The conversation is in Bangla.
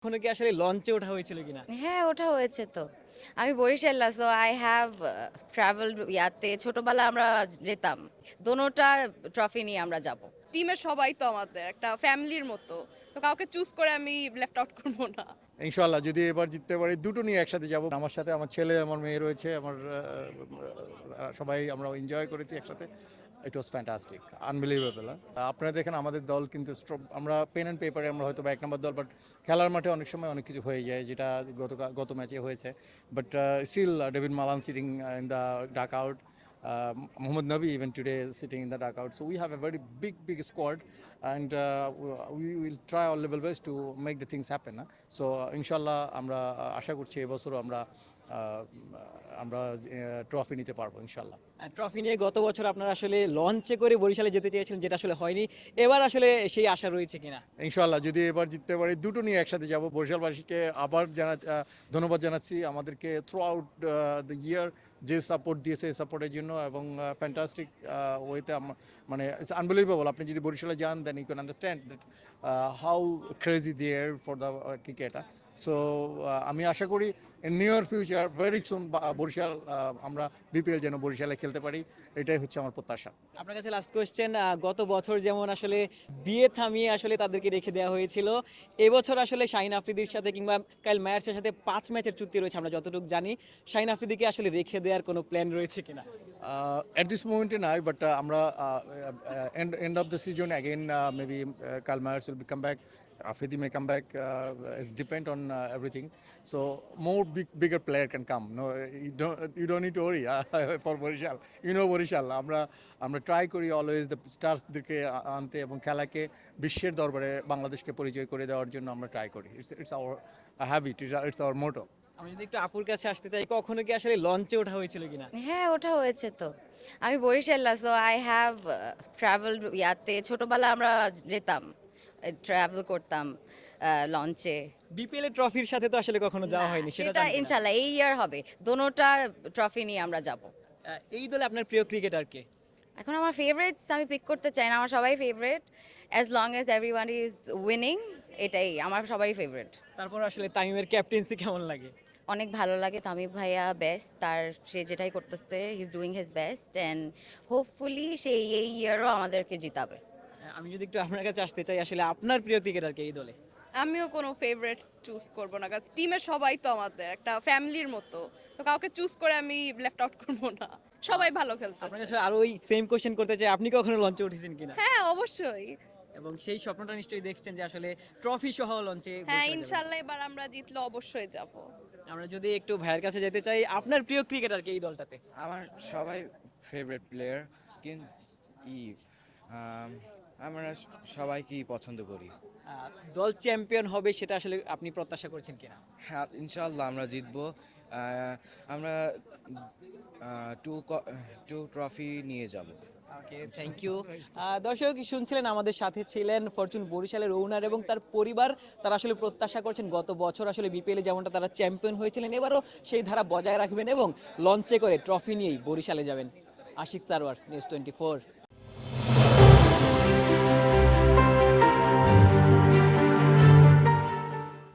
কখনো কি আসলে লঞ্চে ওঠা হয়েছিল কিনা? হ্যাঁ, ওঠা হয়েছে তো। আমি Barishal so I have travelled ইয়াতে ছোটবেলায় আমরা যেতাম। দোনোটা ট্রফি নিয়ে আমরা যাব। টিমের সবাই তো আমাদের একটা ফ্যামিলির মতো, তো কাউকে চুজ করে আমি লেফট আউট করবো না। ইনশাল্লাহ যদি এবার জিততে পারি দুটো নিয়ে একসাথে যাব। আমার সাথে আমার ছেলে আমার মেয়ে রয়েছে, আমার সবাই আমরা এনজয় করেছি একসাথে। ইট ওয়াজ ফ্যান্টাস্টিক, আনবিলিভেবল। আপনারা দেখেন আমাদের দল কিন্তু আমরা পেন অ্যান্ড পেপারে আমরা হয়তো বা এক নম্বর দল, বাট খেলার মাঠে অনেক সময় অনেক কিছু হয়ে যায়, যেটা গত ম্যাচে হয়েছে। But still David Malan sitting in the dugout, Mohammad Nabi even today is sitting in the dugout. So we have a very big squad, and we will try our level best to make the things happen. So inshallah আমরা আশা করছি এবছরও আমরা ট্রফি নিতে পারবো ইনশাল্লাহ। ট্রফি নিয়ে গত বছর আপনারা আসলে লঞ্চে করে বরিশালে যেতে চেয়েছিলেন, যেটা আসলে হয়নি। এবার আসলে সেই আশা রয়েছে কিনা? ইনশাল্লাহ যদি এবার জিততে পারি দুটো নিয়ে একসাথে যাব। বরিশালবাসীকে আবার ধন্যবাদ জানাচ্ছি আমাদেরকে থ্রু আউট দ্য ইয়ার যে সাপোর্ট দিয়েছে, এই সাপোর্টের জন্য, এবং ফ্যান্টাস্টিক ওয়েতে মানে ইটস আনবিলিভেবল। আপনি যদি বরিশালে যান then you can understand that how crazy there for the cricket. So আমি আশা করি in near future very soon Barishal আমরা বিপিএল যেন বরিশালে খেলতে পারি, এটাই হচ্ছে আমার প্রত্যাশা। আপনার কাছে লাস্ট কোয়েশ্চেন, গত বছর যেমন আসলে বিয়ে থামিয়ে আসলে তাদেরকে রেখে দেওয়া হয়েছিল, এবছর আসলে শাহিন আফ্রিদির সাথে কিংবা কাইল মায়ার্সের সাথে 5 ম্যাচের চুক্তি রয়েছে আমরা যতটুকু জানি। শাহিন আফ্রিদিকে আসলে রেখে দেওয়ার কোনো প্ল্যান রয়েছে কিনা? At this moment in I, but আমরা end of the season again, maybe Kyle Myers will come back, Afridi may come back. It's depend on everything. So more bigger player can come. No, you don't need to worry for Borishal. You know Borishal. আমরা try করি always the stars দিকে আনতে এবং খেলাকে বিশ্বের দরবারে বাংলাদেশকে পরিচয় করে দেওয়ার জন্য আমরা try করি. It's our habit. It's our motto. আমি যদি একটু আপুর কাছে আসতে চাই, কখনো কি আসলে লঞ্চে ওঠা হয়েছিল কিনা? হ্যাঁ, ওঠা হয়েছে তো। আমি Barishal so I have travelled ইয়াতে ছোটবেলায় আমরা যেতাম। ট্রাভেল করতাম লঞ্চে। বিপিএল এর ট্রফির সাথে তো আসলে কখনো যাওয়া হয়নি, সেটা সেটা জানি না। ইনশাল্লাহ এই ইয়ার হবে। দোনোটা ট্রফি নিয়ে আমরা যাব। এই দলে আপনার প্রিয় ক্রিকেটার কে? এখন আমার ফেভারিটস আমি পিক করতে চাই না, আমার সবাই favourite. As long as everyone is winning, এটাই আমার সবাই ফেভারিট। তারপর আসলে তামিমের ক্যাপ্টেন্সি কেমন লাগে? অনেক ভালো লাগে, তামিম ভাইয়া বেস্ট, সে যেটাই করতেছে he is doing his best and hopefully সে এই ইয়ারও আমাদেরকে জিতাবে। আমি যদি একটু আপনার কাছে আসতে চাই, আসলে আপনার প্রিয় ক্রিকেটার কে এই দলে? আমিও কোনো ফেভারিট চুজ করবো না, কারণ টিমের সবাই তো আমাদের একটা ফ্যামিলির মতো, তো কাউকে চুজ করে আমি লেফট আউট করবো না। সবাই ভালো খেলতে। আপনার কাছে আরো ওই সেম কোশ্চেন করতে চাই, আপনি কখনো লঞ্চে উঠেছেন কিনা? হ্যাঁ অবশ্যই। এবং সেই স্বপ্নটা নিশ্চয়ই দেখছেন যে আসলে ট্রফি সহ লঞ্চে হ্যাঁ বসে যাবেন। ইনশাল্লাহ এবার আমরা জিতলে অবশ্যই যাব। আমরা যদি একটু ভাইয়ের কাছে যেতে চাই, আপনার প্রিয় ক্রিকেটার কে এই দলটাতে? আমার সবাই ফেভারিট প্লেয়ার, কিন্তু আমরা সবাইকেই পছন্দ করি। দল চ্যাম্পিয়ন হবে সেটা আসলে আপনি প্রত্যাশা করছেন কিনা? হ্যাঁ ইনশাল্লাহ আমরা জিতবো। আমরা টু ট্রফি নিয়ে যাব। ওকে, থ্যাংক ইউ। দর্শক শুনছিলেন, আমাদের সাথে ছিলেন ফরচুন বরিশালের ওনার এবং তার পরিবার। তারা আসলে প্রত্যাশা করছেন গত বছর আসলে বিপিএলে যেমনটা তারা চ্যাম্পিয়ন হয়েছিলেন, এবারও সেই ধারা বজায় রাখবেন এবং লঞ্চে করে ট্রফি নিয়েই বরিশালে যাবেন। আশিক সারওয়ার, নিউজ 24।